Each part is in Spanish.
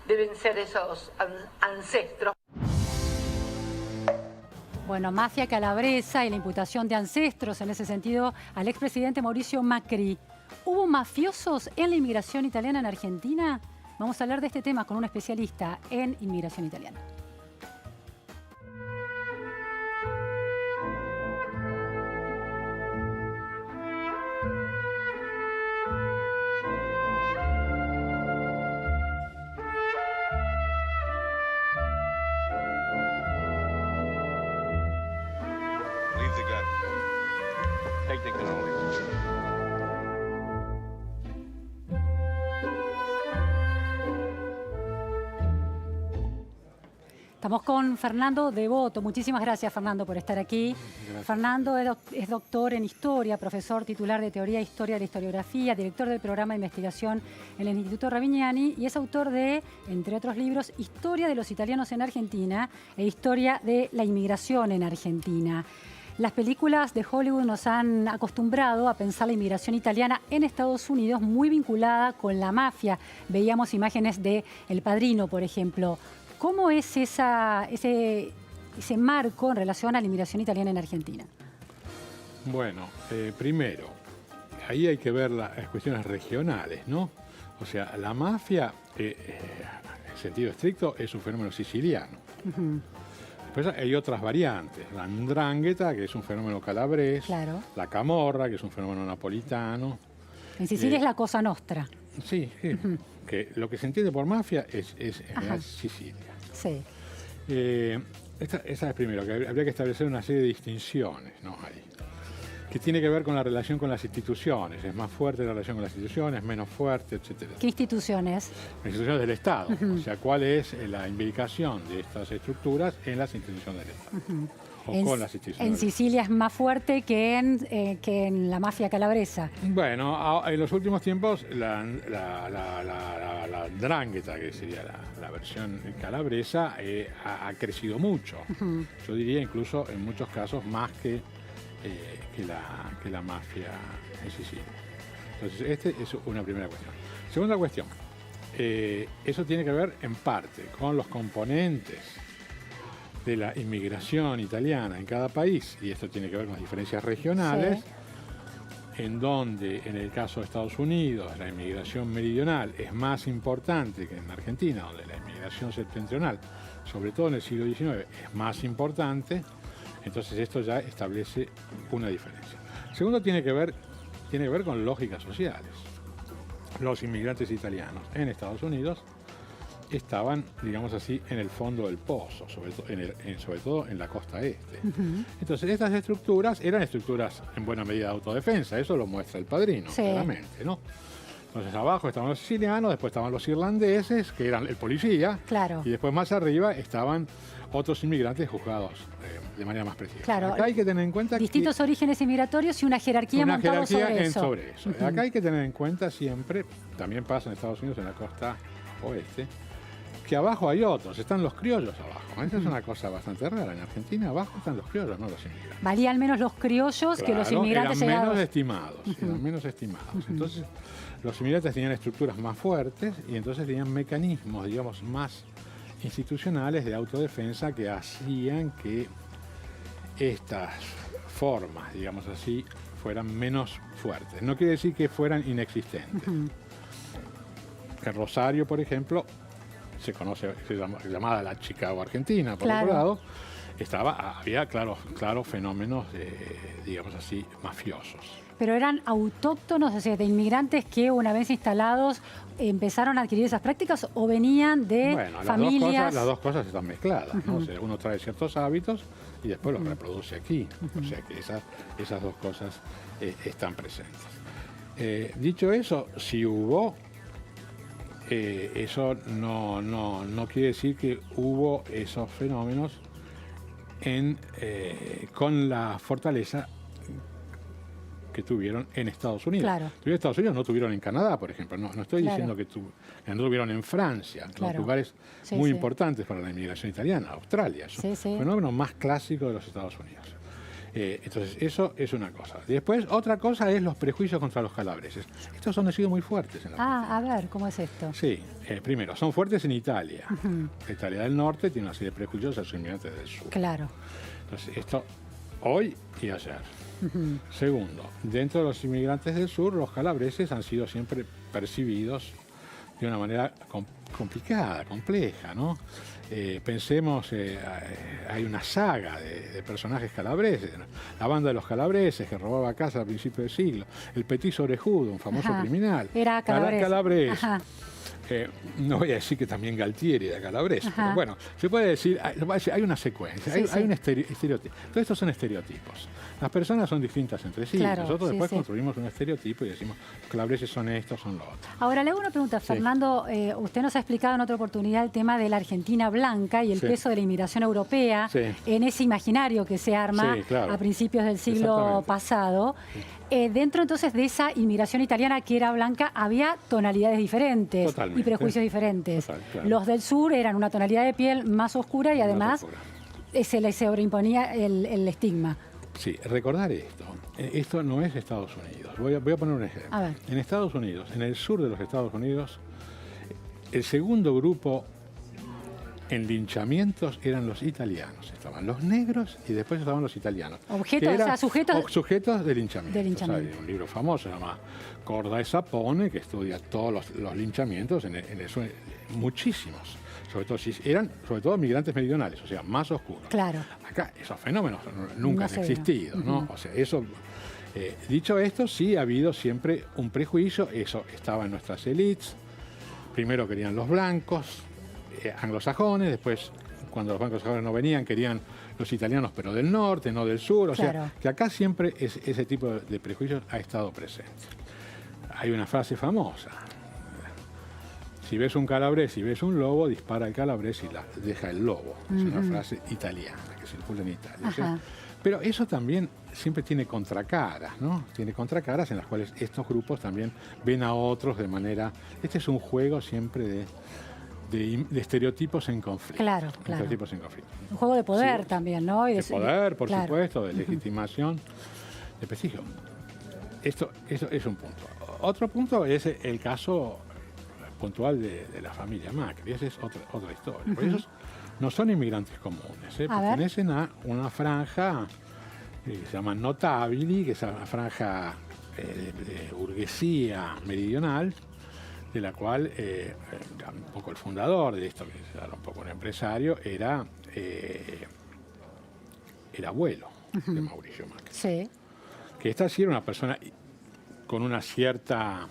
deben ser esos ancestros. Bueno, mafia calabresa y la imputación de ancestros, en ese sentido, al expresidente Mauricio Macri. ¿Hubo mafiosos en la inmigración italiana en Argentina? Vamos a hablar de este tema con un especialista en inmigración italiana. Leave the gun. Take the cannoli. Estamos con Fernando Devoto. Muchísimas gracias, Fernando, por estar aquí. Gracias. Fernando es doctor en Historia, profesor titular de Teoría e Historia de la Historiografía, director del programa de investigación en el Instituto Ravignani y es autor de, entre otros libros, Historia de los italianos en Argentina e Historia de la inmigración en Argentina. Las películas de Hollywood nos han acostumbrado a pensar la inmigración italiana en Estados Unidos muy vinculada con la mafia. Veíamos imágenes de El Padrino, por ejemplo. ¿Cómo es ese marco en relación a la inmigración italiana en Argentina? Bueno, primero, ahí hay que ver las cuestiones regionales, ¿no? O sea, la mafia, en sentido estricto, es un fenómeno siciliano. Después hay otras variantes. La 'ndrangheta, que es un fenómeno calabrés. Claro. La camorra, que es un fenómeno napolitano. En Sicilia es la Cosa Nostra. Sí, sí. Que lo que se entiende por mafia es Sicilia. Sí. Esa es primero, que habría que establecer una serie de distinciones, ¿no? Ahí, que tiene que ver con la relación con las instituciones. Es más fuerte la relación con las instituciones, menos fuerte, etcétera. ¿Qué instituciones? Las instituciones del Estado. O sea, cuál es la imbricación de estas estructuras en las instituciones del Estado. Con las instituciones. En Sicilia es más fuerte que en la mafia calabresa. Bueno, en los últimos tiempos la 'ndrangheta, que sería la versión calabresa, ha crecido mucho. Yo diría incluso en muchos casos más que la mafia en Sicilia. Entonces, esta es una primera cuestión. Segunda cuestión, eso tiene que ver en parte con los componentes de la inmigración italiana en cada país, y esto tiene que ver con las diferencias regionales, en donde en el caso de Estados Unidos la inmigración meridional es más importante que en Argentina, donde la inmigración septentrional, sobre todo en el siglo XIX, es más importante. Entonces esto ya establece una diferencia. Segundo, tiene que ver con lógicas sociales. Los inmigrantes italianos en Estados Unidos estaban, digamos así, en el fondo del pozo, sobre todo en la costa este. Entonces estas estructuras eran estructuras en buena medida de autodefensa, eso lo muestra El Padrino, claramente, ¿no? Entonces abajo estaban los sicilianos, después estaban los irlandeses, que eran el policía, y después más arriba estaban otros inmigrantes juzgados de manera más precisa. Claro. Acá hay que tener en cuenta distintos orígenes inmigratorios y una jerarquía montada sobre eso. Acá hay que tener en cuenta siempre, también pasa en Estados Unidos, en la costa oeste, que abajo hay otros, están los criollos abajo. Esa es una cosa bastante rara. En Argentina abajo están los criollos, no los inmigrantes. Valían menos los criollos que los inmigrantes eran llegados. Eran menos estimados. Entonces, los inmigrantes tenían estructuras más fuertes y entonces tenían mecanismos, digamos, más institucionales de autodefensa que hacían que estas formas, digamos así, fueran menos fuertes. No quiere decir que fueran inexistentes. En Rosario, por ejemplo, se llamada la Chicago Argentina, por otro lado, había claros fenómenos, digamos así, mafiosos. Pero eran autóctonos, o sea, de inmigrantes que una vez instalados empezaron a adquirir esas prácticas o venían de familias. Las dos cosas están mezcladas, ¿no? O sea, uno trae ciertos hábitos y después los reproduce aquí. O sea que esas dos cosas están presentes. Dicho eso, si hubo, eso no quiere decir que hubo esos fenómenos con la fortaleza que tuvieron en Estados Unidos. Tuvieron en Estados Unidos, no tuvieron en Canadá, por ejemplo. No estoy diciendo que no tuvieron en Francia, los lugares muy importantes para la inmigración italiana, Australia. Es un fenómeno más clásico de los Estados Unidos. Entonces, eso es una cosa. Después, otra cosa es los prejuicios contra los calabreses. Estos han sido muy fuertes en la A ver, ¿cómo es esto? Sí, primero, son fuertes en Italia. Italia del Norte tiene una serie de prejuicios a los inmigrantes del Sur. Claro. Entonces, esto hoy y ayer. Segundo, dentro de los inmigrantes del Sur, los calabreses han sido siempre percibidos de una manera complicada, compleja, ¿no? Pensemos, hay una saga de personajes calabreses, ¿no? La banda de los calabreses que robaba casa a principios del siglo, el Petiso Orejudo, un famoso criminal. Era calabrés. Calabrés. No voy a decir que también Galtieri era calabrés, pero bueno, se puede decir, hay una secuencia, hay un estereotipo. Todos estos son estereotipos. Las personas son distintas entre sí. Claro, Nosotros después construimos un estereotipo y decimos, los calabreses son estos, son los otros. Ahora, le hago una pregunta, Fernando. Usted nos ha explicado en otra oportunidad el tema de la Argentina blanca y el peso de la inmigración europea en ese imaginario que se arma a principios del siglo pasado. Dentro entonces de esa inmigración italiana que era blanca había tonalidades diferentes y prejuicios diferentes. Los del sur eran una tonalidad de piel más oscura y además se les sobreimponía el estigma. Sí, recordar esto. Esto no es Estados Unidos. Voy a poner un ejemplo. En Estados Unidos, en el sur de los Estados Unidos, el segundo grupo en linchamientos eran los italianos. Estaban los negros y después estaban los italianos. Sujetos de linchamiento. Hay un libro famoso, se llama Corda e Sapone, que estudia todos los linchamientos en eso, muchísimos. Sobre todo migrantes meridionales, o sea, más oscuros. Claro. Acá esos fenómenos nunca han existido, ¿no? O sea, eso... dicho esto, sí ha habido siempre un prejuicio, eso estaba en nuestras élites. Primero querían los blancos, anglosajones, después cuando los blancos anglosajones no venían, querían los italianos, pero del norte, no del sur. O sea, que acá siempre ese tipo de prejuicios ha estado presente. Hay una frase famosa. Si ves un calabrés, si ves un lobo, dispara el calabrés y deja el lobo. Es una frase italiana que circula en Italia. O sea, pero eso también siempre tiene contracaras, ¿no? Tiene contracaras en las cuales estos grupos también ven a otros de manera... Este es un juego siempre de estereotipos en conflicto. Claro. Estereotipos en conflicto. Un juego de poder también, ¿no? De poder, por supuesto, de legitimación, de prestigio. Esto es un punto. Otro punto es el caso puntual de la familia Macri. Esa es otra historia. Porque ellos no son inmigrantes comunes, pertenecen a una franja que se llama notabili, que es una franja de burguesía meridional, de la cual un poco el fundador de esto, que era un poco un empresario, era el abuelo de Mauricio Macri. Sí. Que esta sí era una persona con una cierta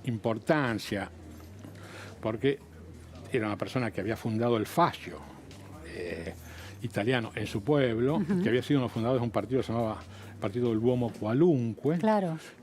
importancia, porque era una persona que había fundado el Fascio italiano en su pueblo, que había sido uno de los fundadores de un partido que se llamaba Partido del Uomo Qualunque,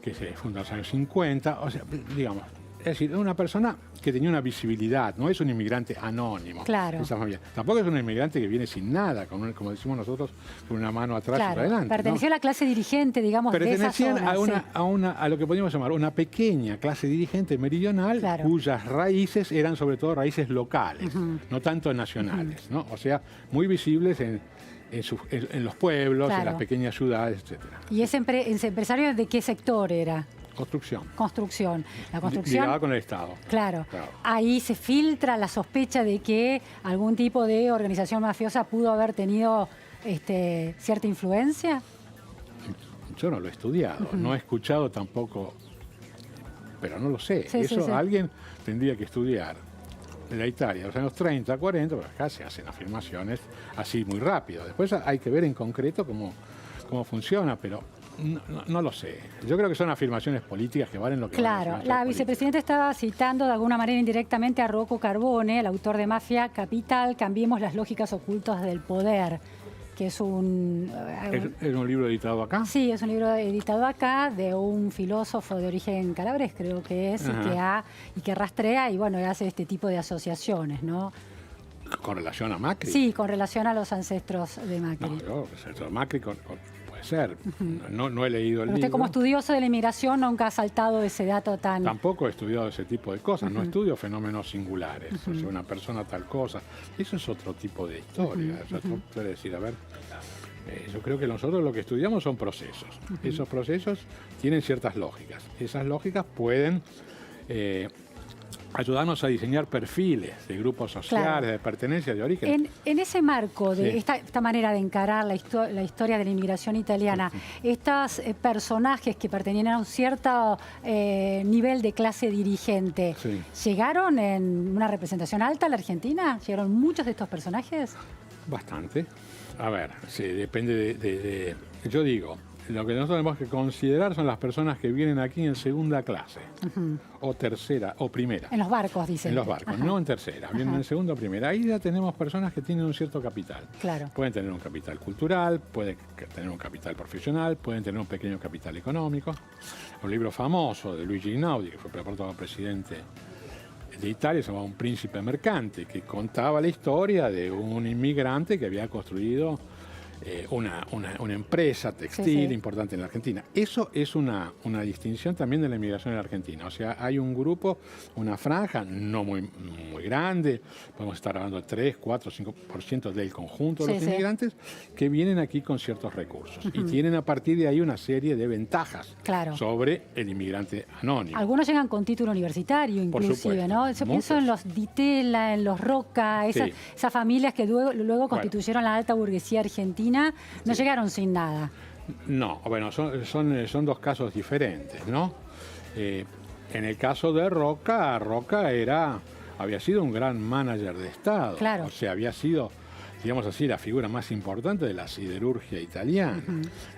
que se fundó en los años 50. O sea, digamos, es decir, es una persona que tenía una visibilidad, no es un inmigrante anónimo. Esa familia. Tampoco es un inmigrante que viene sin nada, como decimos nosotros, con una mano atrás y para adelante. Pertenecía a la clase dirigente, digamos, de esa zona. A lo que podríamos llamar una pequeña clase dirigente meridional, cuyas raíces eran sobre todo raíces locales, no tanto nacionales, ¿no? O sea, muy visibles en los pueblos, en las pequeñas ciudades, etcétera. ¿Y ese empresario de qué sector era? Construcción. La construcción. Ligada con el Estado. Claro. Ahí se filtra la sospecha de que algún tipo de organización mafiosa pudo haber tenido cierta influencia. Yo no lo he estudiado, no he escuchado tampoco, pero no lo sé. Eso alguien tendría que estudiar. De la Italia, de los años 30, 40, pero acá se hacen afirmaciones así muy rápido. Después hay que ver en concreto cómo funciona, pero no lo sé. Yo creo que son afirmaciones políticas que valen lo que valen. Claro, la vicepresidenta estaba citando de alguna manera indirectamente a Rocco Carbone, el autor de Mafia Capital, Cambiemos las lógicas ocultas del poder, que es un... ¿Es un libro editado acá? Sí, es un libro editado acá de un filósofo de origen calabrés, creo que es, y que rastrea y bueno, hace este tipo de asociaciones, ¿no? ¿Con relación a Macri? Sí, con relación a los ancestros de Macri. No, los ancestros de Macri puede ser. No he leído el libro. Usted como estudioso de la inmigración nunca ha saltado ese dato tan... Tampoco he estudiado ese tipo de cosas. No estudio fenómenos singulares. O sea, una persona tal cosa. Eso es otro tipo de historia. Eso quiere decir, a ver, Yo creo que nosotros lo que estudiamos son procesos. Esos procesos tienen ciertas lógicas. Esas lógicas pueden ayudarnos a diseñar perfiles de grupos sociales, Claro. de pertenencia, de origen. En ese marco de Sí. esta manera de encarar la historia de la inmigración italiana, estos personajes que pertenían a un cierto nivel de clase dirigente, Sí. ¿llegaron en una representación alta a la Argentina? ¿Llegaron muchos de estos personajes? Bastante. A ver, sí, depende yo digo, lo que nosotros tenemos que considerar son las personas que vienen aquí en segunda clase, o tercera, o primera. En los barcos, dicen. En los barcos, Ajá. no en tercera, vienen Ajá. en segunda o primera. Ahí ya tenemos personas que tienen un cierto capital. Claro. Pueden tener un capital cultural, pueden tener un capital profesional, pueden tener un pequeño capital económico. Un libro famoso de Luigi Einaudi, que fue preparado presidente de Italia, se llamaba Un príncipe mercante, que contaba la historia de un inmigrante que había construido una empresa textil Sí, sí. importante en la Argentina. Eso es una distinción también de la inmigración en la Argentina. O sea, hay un grupo, una franja, no muy grande, podemos estar hablando de 3, 4, 5% del conjunto de Sí, los sí. inmigrantes, que vienen aquí con ciertos recursos. Y tienen a partir de ahí una serie de ventajas Claro. sobre el inmigrante anónimo. Algunos llegan con título universitario, Por inclusive, supuesto, ¿no? Yo pienso en los Di Tella, en los Roca, Sí. esas familias que luego constituyeron la alta burguesía argentina, no llegaron sin nada. No, bueno, son dos casos diferentes, ¿no? En el caso de Roca, había sido un gran manager de Estado. Claro. O sea, había sido, digamos así, la figura más importante de la siderurgia italiana.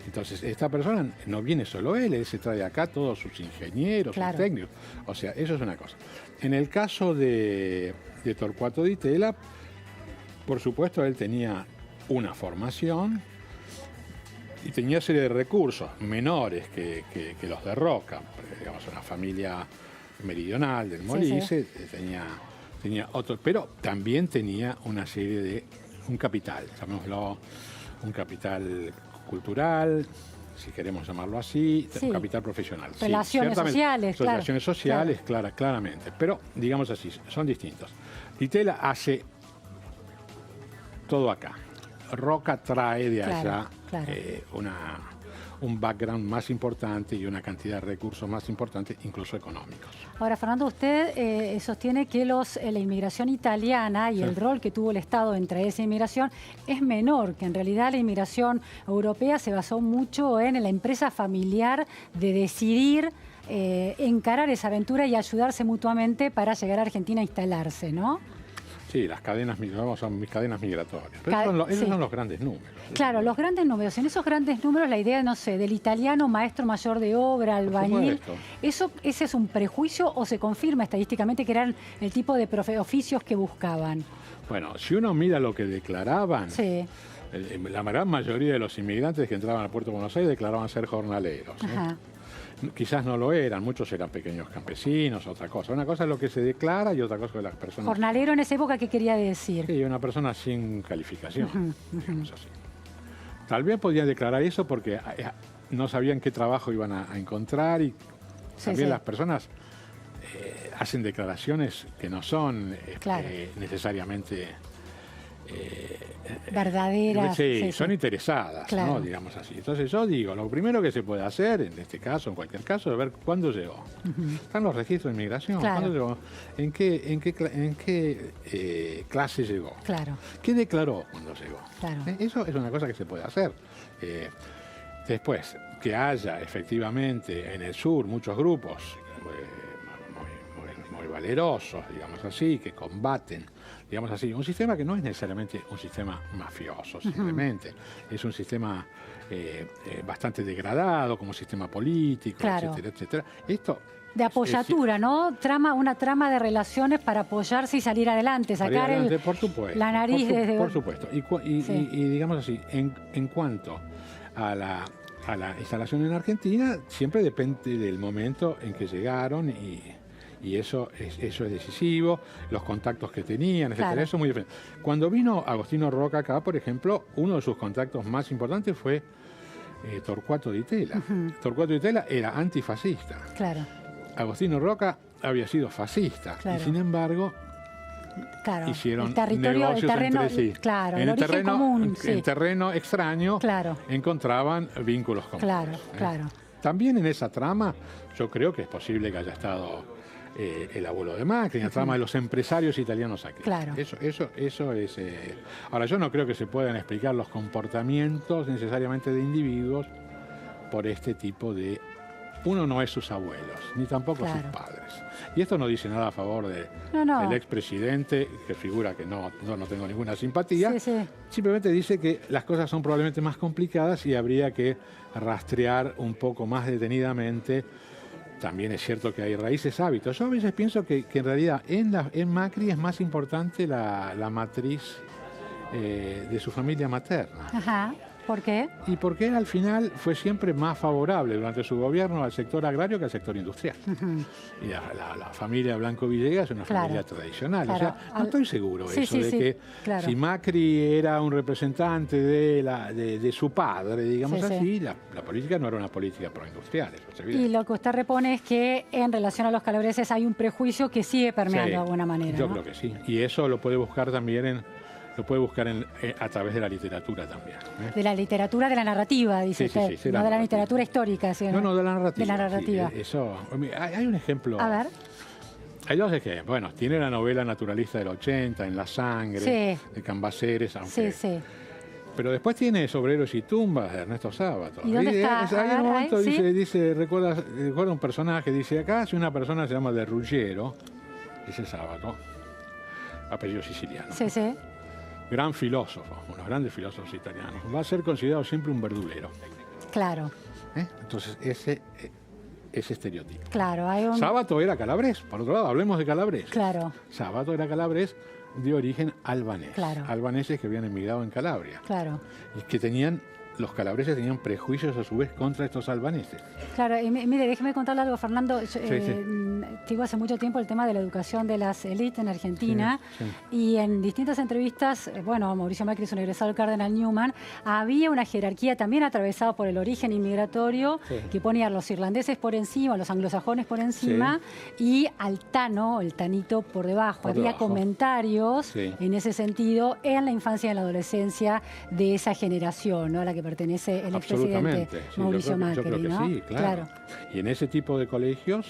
Entonces, esta persona no viene solo él se trae acá todos sus ingenieros, Claro. sus técnicos. O sea, eso es una cosa. En el caso de Torquato Di Tella, por supuesto, él tenía una formación y tenía serie de recursos menores que los de Roca. Digamos, una familia meridional del Molise, tenía otro, pero también tenía una serie de un capital, llamémoslo un capital cultural, si queremos llamarlo así, Sí. un capital profesional. Sí, Relaciones ciertamente, sociales, claro. relaciones sociales, claramente, pero digamos así, son distintos. Di Tella hace todo acá. Roca trae de Claro, allá claro. un background más importante y una cantidad de recursos más importantes, incluso económicos. Ahora, Fernando, usted sostiene que la inmigración italiana y Sí. el rol que tuvo el Estado entre esa inmigración es menor, que en realidad la inmigración europea se basó mucho en la empresa familiar de decidir encarar esa aventura y ayudarse mutuamente para llegar a Argentina a instalarse, ¿no? Sí, las cadenas migratorias son mis cadenas migratorias. Pero Ca- esos sí. son los grandes números. Claro, los grandes números. En esos grandes números, la idea, no sé, del italiano maestro mayor de obra, albañil, ¿ese es un prejuicio o se confirma estadísticamente que eran el tipo de oficios que buscaban? Bueno, si uno mira lo que declaraban, Sí, la gran mayoría de los inmigrantes que entraban al puerto de Buenos Aires declaraban ser jornaleros. ¿no? ajá, Quizás no lo eran, muchos eran pequeños campesinos, otra cosa. Una cosa es lo que se declara y otra cosa es las personas. jornalero en esa época, ¿qué quería decir? Sí, una persona sin calificación, digamos así. Tal vez podían declarar eso porque no sabían qué trabajo iban a encontrar y también sí. las personas hacen declaraciones que no son Claro. necesariamente... Verdaderas. Sí, son interesadas, Claro. ¿no? Digamos así. Entonces yo digo, lo primero que se puede hacer, en este caso, en cualquier caso, es ver cuándo llegó. Están los registros de inmigración, Claro. cuándo llegó, en qué clase llegó, Claro, qué declaró cuando llegó. Claro. Eso es una cosa que se puede hacer. Después, que haya efectivamente en el sur muchos grupos muy valerosos, digamos así, que combaten, digamos así, un sistema que no es necesariamente un sistema mafioso, simplemente, es un sistema bastante degradado como sistema político, Claro. etcétera, etcétera. Esto de apoyatura, ¿no? Una trama de relaciones para apoyarse y salir adelante, Para ir sacar adelante, por supuesto, la nariz desde... por supuesto. Y Sí. digamos así, en cuanto a la instalación en Argentina, siempre depende del momento en que llegaron y eso es decisivo, los contactos que tenían, etcétera. Claro. Eso es muy diferente. Cuando vino Agostino Roca acá, por ejemplo, uno de sus contactos más importantes fue Torquato Di Tella. Torquato Di Tella era antifascista. Claro, Agostino Roca había sido fascista Claro. y sin embargo Claro, hicieron el territorio, negocios el terreno, entre sí. claro, en el origen terreno, común, sí. en terreno extraño Claro. encontraban vínculos comunes. Claro, claro. También en esa trama yo creo que es posible que haya estado el abuelo de Macri, en la trama de los empresarios italianos aquí. Claro. Eso es... Ahora, yo no creo que se puedan explicar los comportamientos necesariamente de individuos por este tipo de... Uno no es sus abuelos, ni tampoco Claro. sus padres. Y esto no dice nada a favor del expresidente, que figura que no tengo ninguna simpatía. Sí, sí. Simplemente dice que las cosas son probablemente más complicadas y habría que rastrear un poco más detenidamente. También es cierto que hay raíces, hábitos. Yo a veces pienso que en realidad en Macri es más importante la matriz de su familia materna. Ajá. ¿Por qué? Y porque él al final fue siempre más favorable durante su gobierno al sector agrario que al sector industrial. Y la familia Blanco Villegas es una familia tradicional. Claro. O sea, no estoy seguro Sí, sí, de sí, que claro. si Macri era un representante de su padre, digamos así, la política no era una política proindustrial. Eso es evidente. Y lo que usted repone es que en relación a los calabreses hay un prejuicio que sigue permeando de alguna manera. Yo ¿no? creo que sí. Y eso lo puede buscar también a través de la literatura también. De la literatura, de la narrativa, dice usted. Sí, no de la literatura histórica. Sino No, de la narrativa. De la narrativa. Sí, eso, hay un ejemplo. A ver. Hay dos ejemplos. Bueno, tiene la novela naturalista del 80, En la sangre, de Cambaceres, aunque... Sí. Pero después tiene Sobreros y tumbas de Ernesto Sábato. ¿Y dónde está? Hay un momento, ¿sí? recuerda un personaje, dice, acá si una persona se llama de Ruggiero, dice Sábato, apellido siciliano. Sí. Gran filósofo, unos grandes filósofos italianos. Va a ser considerado siempre un verdulero. Claro. Entonces, ese estereotipo. Claro, hay un... Sábato era calabrés, por otro lado, hablemos de calabrés. Claro. Sábato era calabrés de origen albanés. Claro. Albaneses que habían emigrado en Calabria. Claro. Y que los calabreses tenían prejuicios a su vez contra estos albaneses. Claro, y mire, déjeme contarle algo, Fernando. Digo, hace mucho tiempo el tema de la educación de las élites en Argentina y en distintas entrevistas, Mauricio Macri es un egresado del Cardenal Newman, había una jerarquía también atravesada por el origen inmigratorio que ponía a los irlandeses por encima, a los anglosajones por encima y al tano, el tanito por debajo. Había comentarios en ese sentido en la infancia y en la adolescencia de esa generación, ¿no? A la que pertenece el expresidente Mauricio Macri. Yo creo que ¿no? sí, claro. Y en ese tipo de colegios,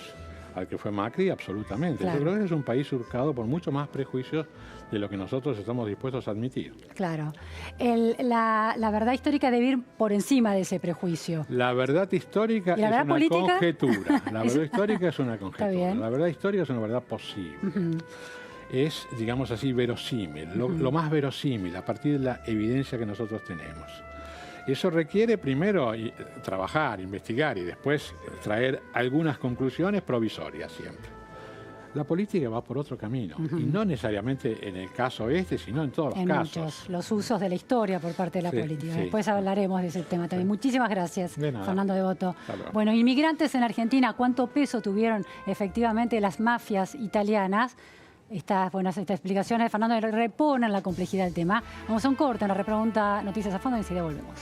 al que fue Macri, absolutamente. Yo creo que es un país surcado por mucho más prejuicios de lo que nosotros estamos dispuestos a admitir. Claro. La verdad histórica debe ir por encima de ese prejuicio. La verdad histórica es una conjetura. La verdad histórica es una conjetura. La verdad histórica es una verdad posible. Es, digamos así, verosímil, lo más verosímil a partir de la evidencia que nosotros tenemos. Eso requiere primero trabajar, investigar y después traer algunas conclusiones provisorias siempre. La política va por otro camino y no necesariamente en el caso sino en todos los casos. Muchos, los usos de la historia por parte de la política. Después hablaremos de ese tema también. Muchísimas gracias, Fernando Devoto. Bueno, inmigrantes en Argentina, ¿cuánto peso tuvieron efectivamente las mafias italianas? Estas explicaciones de Fernando reponen la complejidad del tema. Vamos a un corte, una repregunta, Noticias a Fondo y enseguida volvemos.